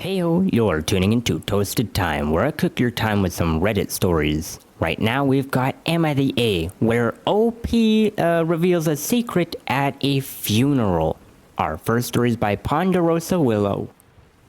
Heyo, you're tuning into Toasted Time, where I cook your time with some Reddit stories. Right now we've got Am I the A, where OP reveals a secret at a funeral. Our first story is by Ponderosa Willow.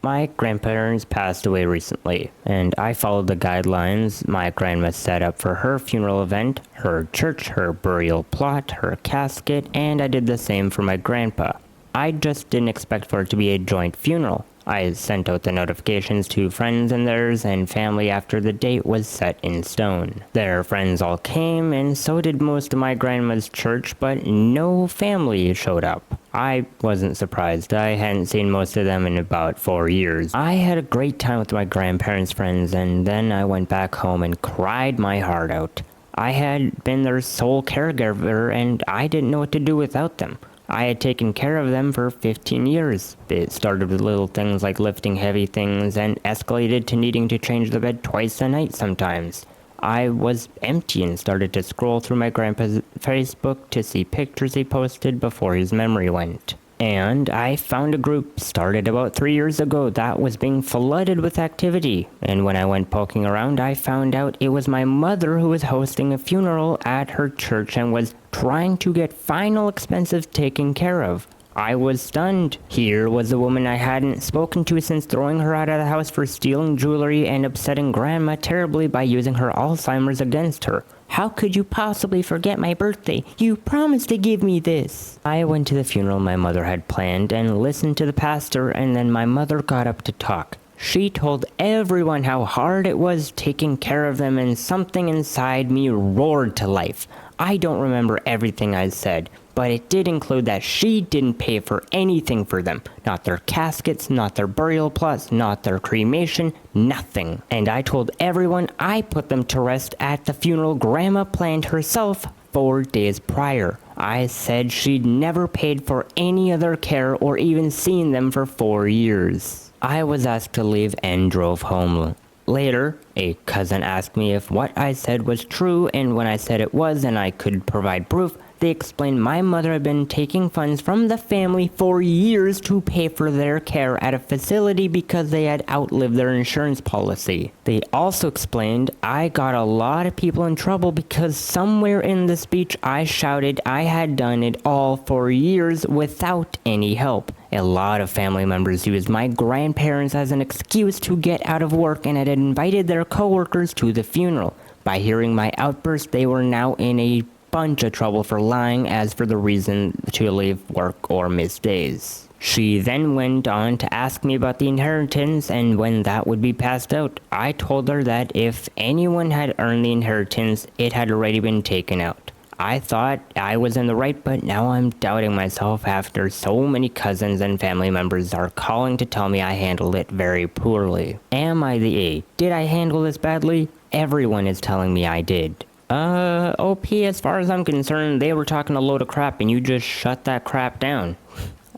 My grandparents passed away recently, and I followed the guidelines my grandma set up for her funeral event, her church, her burial plot, her casket, and I did the same for my grandpa. I just didn't expect for it to be a joint funeral. I sent out the notifications to friends and theirs and family after the date was set in stone. Their friends all came, and so did most of my grandma's church, but no family showed up. I wasn't surprised. I hadn't seen most of them in about 4 years. I had a great time with my grandparents' friends, and then I went back home and cried my heart out. I had been their sole caregiver, and I didn't know what to do without them. I had taken care of them for 15 years. It started with little things like lifting heavy things and escalated to needing to change the bed twice a night sometimes. I was empty and started to scroll through my grandpa's Facebook to see pictures he posted before his memory went. And I found a group started about 3 years ago that was being flooded with activity. And when I went poking around, I found out it was my mother who was hosting a funeral at her church and was trying to get final expenses taken care of. I was stunned. Here was a woman I hadn't spoken to since throwing her out of the house for stealing jewelry and upsetting Grandma terribly by using her Alzheimer's against her. How could you possibly forget my birthday? You promised to give me this. I went to the funeral my mother had planned and listened to the pastor, and then my mother got up to talk. She told everyone how hard it was taking care of them, and something inside me roared to life. I don't remember everything I said, but it did include that she didn't pay for anything for them. Not their caskets, not their burial plots, not their cremation, nothing. And I told everyone I put them to rest at the funeral Grandma planned herself 4 days prior. I said she'd never paid for any other care or even seen them for 4 years. I was asked to leave and drove home. Later, a cousin asked me if what I said was true, and when I said it was and I could provide proof, they explained my mother had been taking funds from the family for years to pay for their care at a facility because they had outlived their insurance policy. They also explained I got a lot of people in trouble because somewhere in the speech I shouted I had done it all for years without any help. A lot of family members used my grandparents as an excuse to get out of work and had invited their coworkers to the funeral. By hearing my outburst, they were now in a bunch of trouble for lying as for the reason to leave work or miss days. She then went on to ask me about the inheritance and when that would be passed out. I told her that if anyone had earned the inheritance, it had already been taken out. I thought I was in the right, but now I'm doubting myself after so many cousins and family members are calling to tell me I handled it very poorly. Am I the A? Did I handle this badly? Everyone is telling me I did. OP, as far as I'm concerned, they were talking a load of crap and you just shut that crap down.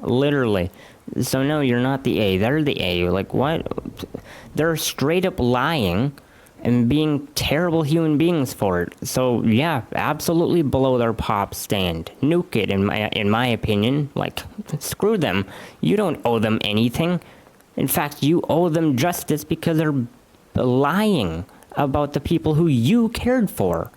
Literally. So no, you're not the A. They're the A. Like, what? They're straight up lying and being terrible human beings for it. So yeah, absolutely below their pop stand. Nuke it, in my opinion. Like, screw them. You don't owe them anything. In fact, you owe them justice because they're lying about the people who you cared for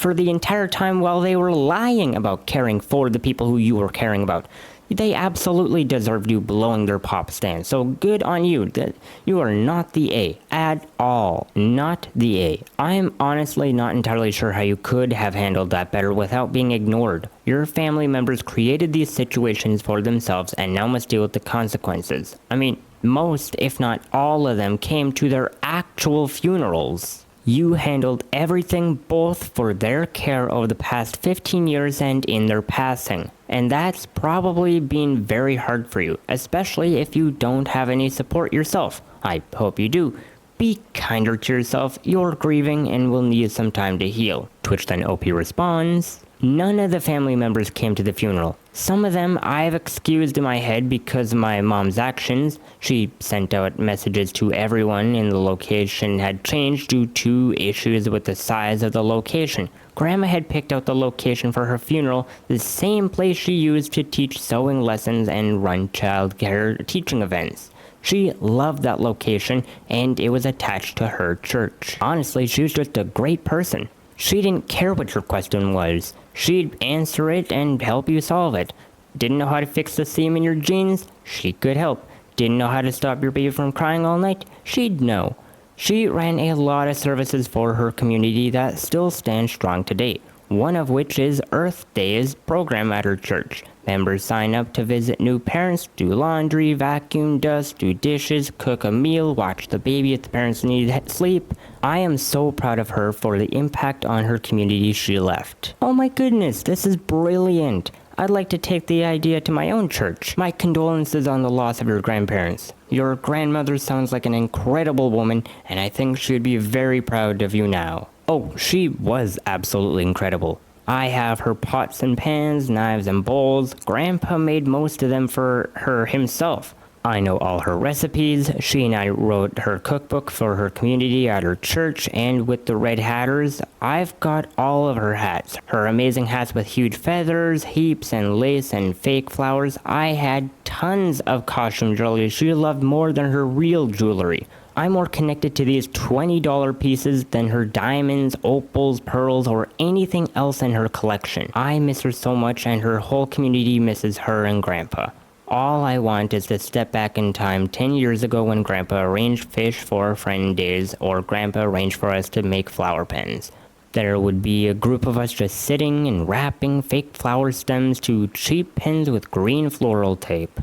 the entire time while they were lying about caring for the people who you were caring about. They absolutely deserved you blowing their pop stand. So good on you. That you are not the A at all. Not the A. I'm honestly not entirely sure how you could have handled that better without being ignored. Your family members created these situations for themselves and now must deal with the consequences. I mean, most, if not all of them, came to their actual funerals. You handled everything both for their care over the past 15 years and in their passing. And that's probably been very hard for you, especially if you don't have any support yourself. I hope you do. Be kinder to yourself. You're grieving and will need some time to heal. Twitch then OP responds, none of the family members came to the funeral. Some of them I've excused in my head because of my mom's actions. She sent out messages to everyone and the location had changed due to issues with the size of the location. Grandma had picked out the location for her funeral, the same place she used to teach sewing lessons and run child care teaching events. She loved that location, and it was attached to her church. Honestly, she was just a great person. She didn't care what your question was. She'd answer it and help you solve it. Didn't know how to fix the seam in your jeans? She could help. Didn't know how to stop your baby from crying all night? She'd know. She ran a lot of services for her community that still stand strong today. One of which is Earth Day's program at her church. Members sign up to visit new parents, do laundry, vacuum, dust, do dishes, cook a meal, watch the baby if the parents need sleep. I am so proud of her for the impact on her community she left. Oh my goodness, this is brilliant. I'd like to take the idea to my own church. My condolences on the loss of your grandparents. Your grandmother sounds like an incredible woman, and I think she'd be very proud of you now. Oh, she was absolutely incredible. I have her pots and pans, knives and bowls. Grandpa made most of them for her himself. I know all her recipes. She and I wrote her cookbook for her community at her church, and with the Red Hatters, I've got all of her hats. Her amazing hats with huge feathers, heaps and lace and fake flowers. I had tons of costume jewelry she loved more than her real jewelry. I'm more connected to these $20 pieces than her diamonds, opals, pearls, or anything else in her collection. I miss her so much, and her whole community misses her and Grandpa. All I want is to step back in time 10 years ago when Grandpa arranged fish for friend days, or Grandpa arranged for us to make flower pens. There would be a group of us just sitting and wrapping fake flower stems to cheap pens with green floral tape.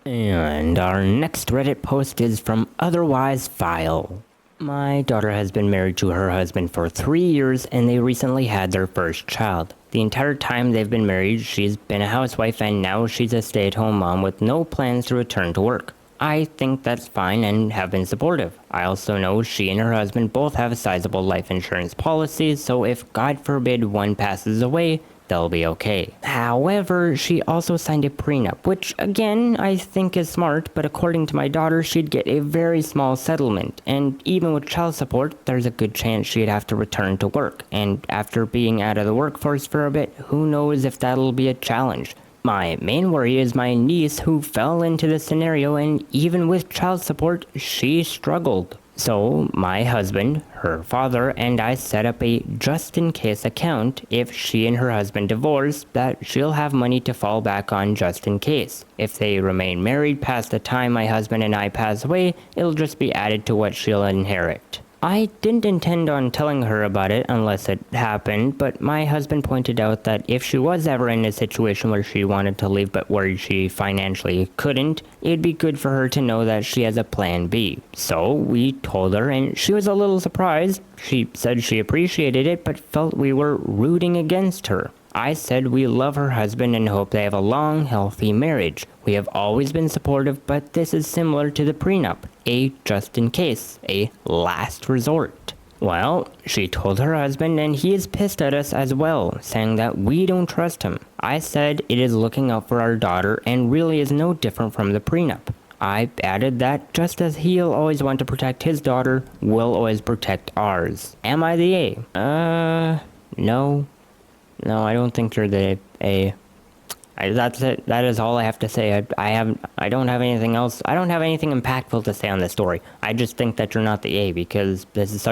And our next Reddit post is from Otherwise File. My daughter has been married to her husband for 3 years, and they recently had their first child. The entire time they've been married, she's been a housewife, and now she's a stay-at-home mom with no plans to return to work. I think that's fine and have been supportive. I also know she and her husband both have sizable life insurance policies, so if God forbid one passes away, they'll be okay. However, she also signed a prenup, which again, I think is smart, but according to my daughter, she'd get a very small settlement, and even with child support, there's a good chance she'd have to return to work, and after being out of the workforce for a bit, who knows if that'll be a challenge. My main worry is my niece who fell into this scenario, and even with child support, she struggled. So, my husband, her father, and I set up a just-in-case account. If she and her husband divorce, that she'll have money to fall back on just in case. If they remain married past the time my husband and I pass away, it'll just be added to what she'll inherit. I didn't intend on telling her about it unless it happened, but my husband pointed out that if she was ever in a situation where she wanted to leave but worried she financially couldn't, it'd be good for her to know that she has a plan B. So we told her, and she was a little surprised. She said she appreciated it but felt we were rooting against her. I said we love her husband and hope they have a long, healthy marriage. We have always been supportive, but this is similar to the prenup, a just in case, a last resort. Well, she told her husband, and he is pissed at us as well, saying that we don't trust him. I said it is looking out for our daughter and really is no different from the prenup. I added that just as he'll always want to protect his daughter, we'll always protect ours. Am I the A? No. No, I don't think you're the A. That's it. That is all I have to say. I don't have anything else. I don't have anything impactful to say on this story. I just think that you're not the A because this is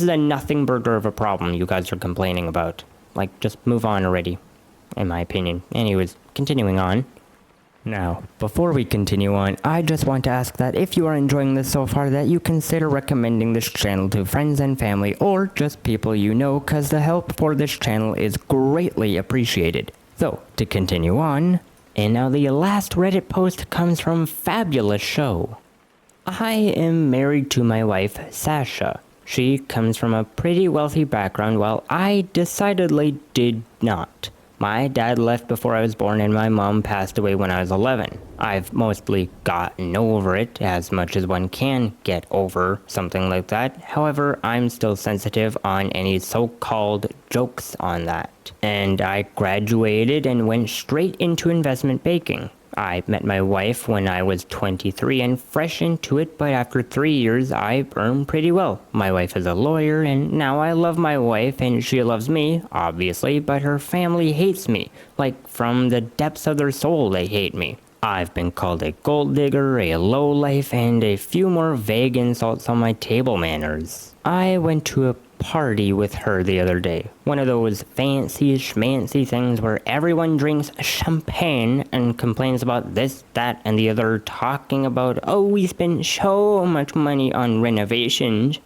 a nothing burger of a problem you guys are complaining about. Like, just move on already, in my opinion. Anyways, continuing on. Now, before we continue on, I just want to ask that if you are enjoying this so far, that you consider recommending this channel to friends and family, or just people you know, cause the help for this channel is greatly appreciated. So, to continue on, and now the last Reddit post comes from Fabulous Show. I am married to my wife, Sasha. She comes from a pretty wealthy background while I decidedly did not. My dad left before I was born and my mom passed away when I was 11. I've mostly gotten over it, as much as one can get over something like that. However, I'm still sensitive on any so-called jokes on that. And I graduated and went straight into investment banking. I met my wife when I was 23 and fresh into it, but after 3 years, I earned pretty well. My wife is a lawyer, and now I love my wife, and she loves me, obviously, but her family hates me. Like, from the depths of their soul, they hate me. I've been called a gold digger, a lowlife, and a few more vague insults on my table manners. I went to a party with her the other day. One of those fancy schmancy things where everyone drinks champagne and complains about this, that, and the other, talking about, oh, we spent so much money on renovations.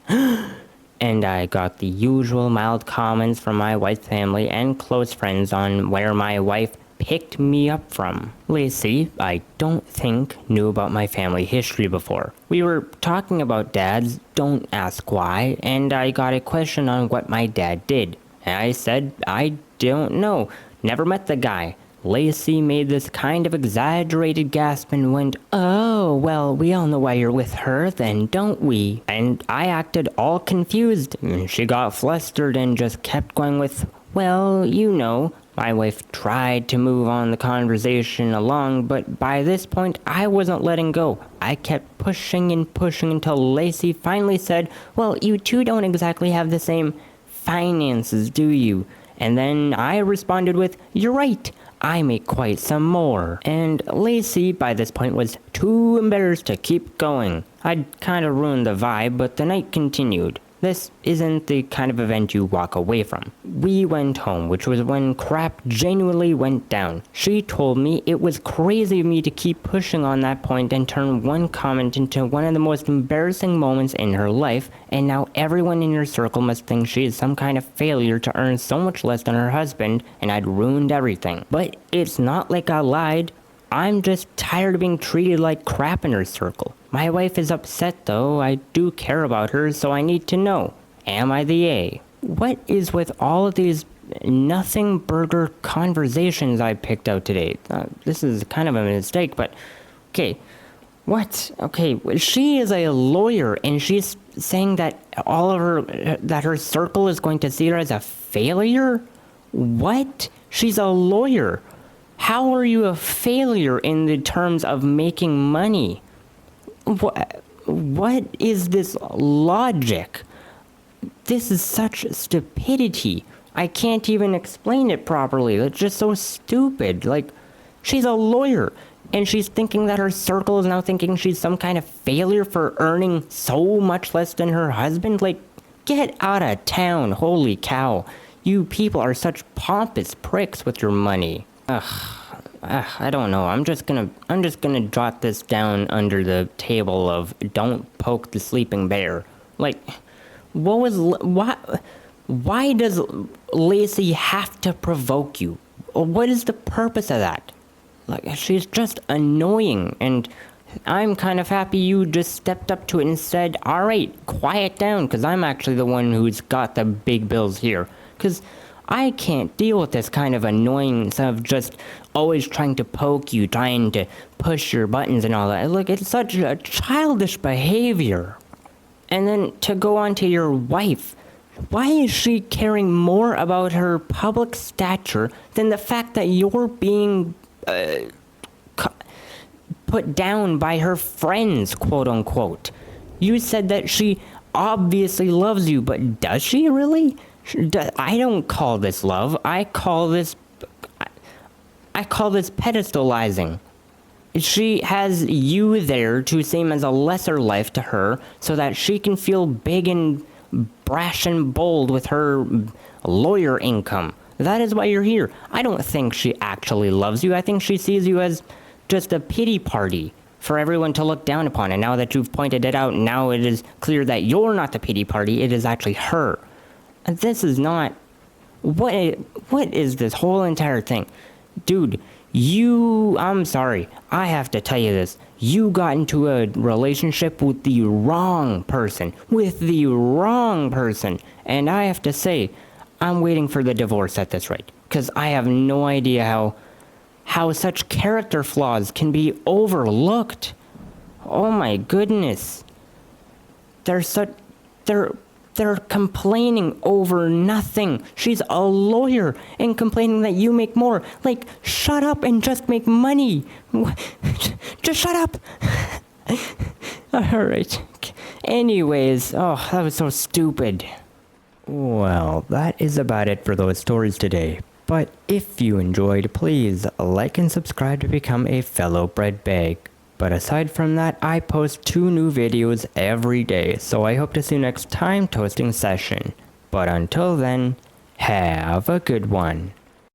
And I got the usual mild comments from my wife's family and close friends on where my wife picked me up from. Lacey, I don't think, knew about my family history before. We were talking about dads, don't ask why, and I got a question on what my dad did. And I said, I don't know, never met the guy. Lacey made this kind of exaggerated gasp and went, oh, well, we all know why you're with her then, don't we? And I acted all confused. She got flustered and just kept going with, well, you know. My wife tried to move on the conversation along, but by this point, I wasn't letting go. I kept pushing and pushing until Lacey finally said, well, you two don't exactly have the same finances, do you? And then I responded with, you're right, I make quite some more. And Lacey, by this point, was too embarrassed to keep going. I'd kind of ruined the vibe, but the night continued. This isn't the kind of event you walk away from. We went home, which was when crap genuinely went down. She told me it was crazy of me to keep pushing on that point and turn one comment into one of the most embarrassing moments in her life, and now everyone in your circle must think she is some kind of failure to earn so much less than her husband, and I'd ruined everything. But it's not like I lied. I'm just tired of being treated like crap in her circle. My wife is upset though. I do care about her, so I need to know. Am I the A? What is with all of these nothing burger conversations I picked out today? This is kind of a mistake, but okay. What? Okay, she is a lawyer and she's saying that that her circle is going to see her as a failure? What? She's a lawyer. How are you a failure in the terms of making money? What is this logic? This is such stupidity. I can't even explain it properly. It's just so stupid. Like, she's a lawyer, and she's thinking that her circle is now thinking she's some kind of failure for earning so much less than her husband. Like, get out of town. Holy cow. You people are such pompous pricks with your money. I don't know. I'm just gonna jot this down under the table of don't poke the sleeping bear. Like, why does Lacey have to provoke you? What is the purpose of that? Like, she's just annoying, and I'm kind of happy you just stepped up to it and said, all right, quiet down, because I'm actually the one who's got the big bills here. Because I can't deal with this kind of annoyance of just always trying to poke you, trying to push your buttons and all that. Look, it's such a childish behavior. And then to go on to your wife, why is she caring more about her public stature than the fact that you're being put down by her friends, quote unquote? You said that she obviously loves you, but does she really? I don't call this love. I call this pedestalizing. She has you there to seem as a lesser life to her so that she can feel big and brash and bold with her lawyer income. That is why you're here. I don't think she actually loves you. I think she sees you as just a pity party for everyone to look down upon. And now that you've pointed it out, now it is clear that you're not the pity party. It is actually her. And this is not... What is this whole entire thing? Dude, I'm sorry. I have to tell you this. You got into a relationship with the wrong person. And I have to say, I'm waiting for the divorce at this rate. Because I have no idea how such character flaws can be overlooked. Oh my goodness. They're complaining over nothing. She's a lawyer and complaining that you make more. Like, shut up and just make money. Just shut up. All right. Anyways, oh, that was so stupid. Well, that is about it for those stories today. But if you enjoyed, please like and subscribe to become a fellow bread bag. But aside from that, I post 2 new videos every day, so I hope to see you next time toasting session. But until then, have a good one.